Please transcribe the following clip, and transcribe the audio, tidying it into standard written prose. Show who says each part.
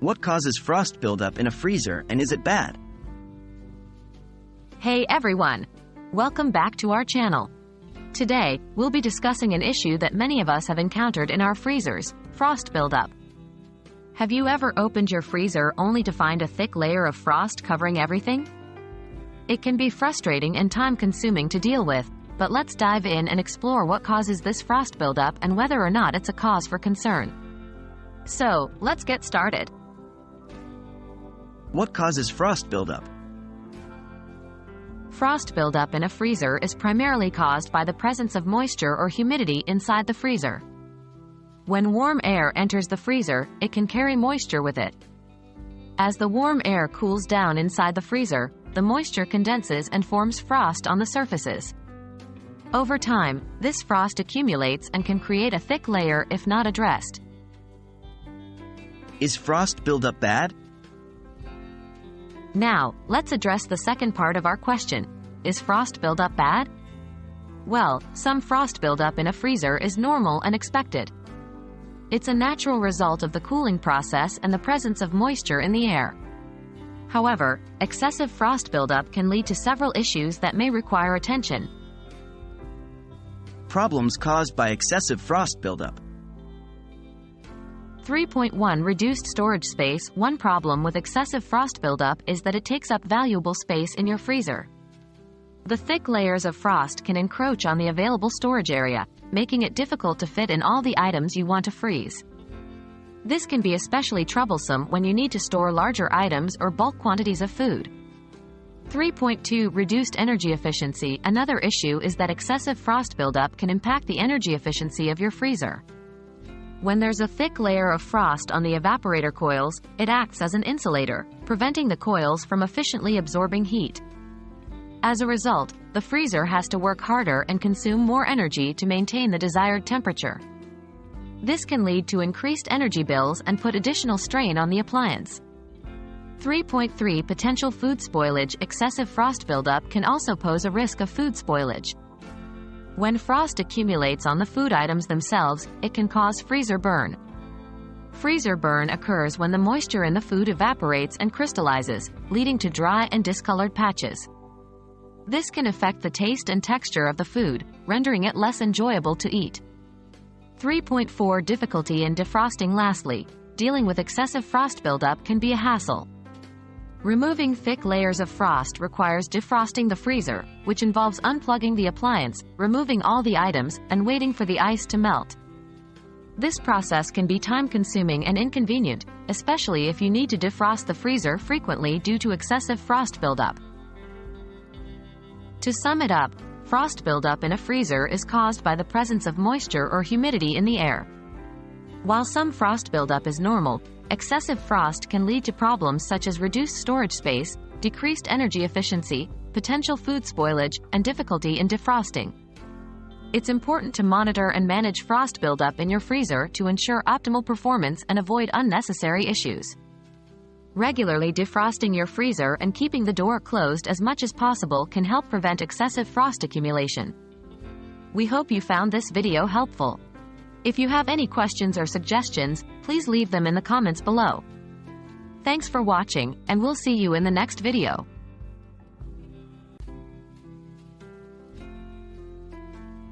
Speaker 1: What causes frost buildup in a freezer, and is it bad?
Speaker 2: Hey everyone! Welcome back to our channel. Today, we'll be discussing an issue that many of us have encountered in our freezers: frost buildup. Have you ever opened your freezer only to find a thick layer of frost covering everything? It can be frustrating and time-consuming to deal with, but let's dive in and explore what causes this frost buildup and whether or not it's a cause for concern. So, let's get started.
Speaker 1: What causes frost buildup?
Speaker 2: Frost buildup in a freezer is primarily caused by the presence of moisture or humidity inside the freezer. When warm air enters the freezer, it can carry moisture with it. As the warm air cools down inside the freezer, the moisture condenses and forms frost on the surfaces. Over time, this frost accumulates and can create a thick layer if not addressed.
Speaker 1: Is frost buildup bad?
Speaker 2: Now, let's address the second part of our question. Is frost buildup bad? Well, some frost buildup in a freezer is normal and expected. It's a natural result of the cooling process and the presence of moisture in the air. However, excessive frost buildup can lead to several issues that may require attention.
Speaker 1: Problems caused by excessive frost buildup.
Speaker 2: 3.1 Reduced storage space. One problem with excessive frost buildup is that it takes up valuable space in your freezer. The thick layers of frost can encroach on the available storage area, making it difficult to fit in all the items you want to freeze. This can be especially troublesome when you need to store larger items or bulk quantities of food. 3.2 Reduced energy efficiency. Another issue is that excessive frost buildup can impact the energy efficiency of your freezer. When there's a thick layer of frost on the evaporator coils, it acts as an insulator, preventing the coils from efficiently absorbing heat. As a result, the freezer has to work harder and consume more energy to maintain the desired temperature. This can lead to increased energy bills and put additional strain on the appliance. 3.3 Potential food spoilage. Excessive frost buildup can also pose a risk of food spoilage. When frost accumulates on the food items themselves, it can cause freezer burn. Freezer burn occurs when the moisture in the food evaporates and crystallizes, leading to dry and discolored patches. This can affect the taste and texture of the food, rendering it less enjoyable to eat. 3.4 Difficulty in defrosting. Lastly, dealing with excessive frost buildup can be a hassle. Removing thick layers of frost requires defrosting the freezer, which involves unplugging the appliance, removing all the items, and waiting for the ice to melt. This process can be time-consuming and inconvenient, especially if you need to defrost the freezer frequently due to excessive frost buildup. To sum it up, frost buildup in a freezer is caused by the presence of moisture or humidity in the air. While some frost buildup is normal, excessive frost can lead to problems such as reduced storage space, decreased energy efficiency, potential food spoilage, and difficulty in defrosting. It's important to monitor and manage frost buildup in your freezer to ensure optimal performance and avoid unnecessary issues. Regularly defrosting your freezer and keeping the door closed as much as possible can help prevent excessive frost accumulation. We hope you found this video helpful. If you have any questions or suggestions, please leave them in the comments below. Thanks for watching, and we'll see you in the next video.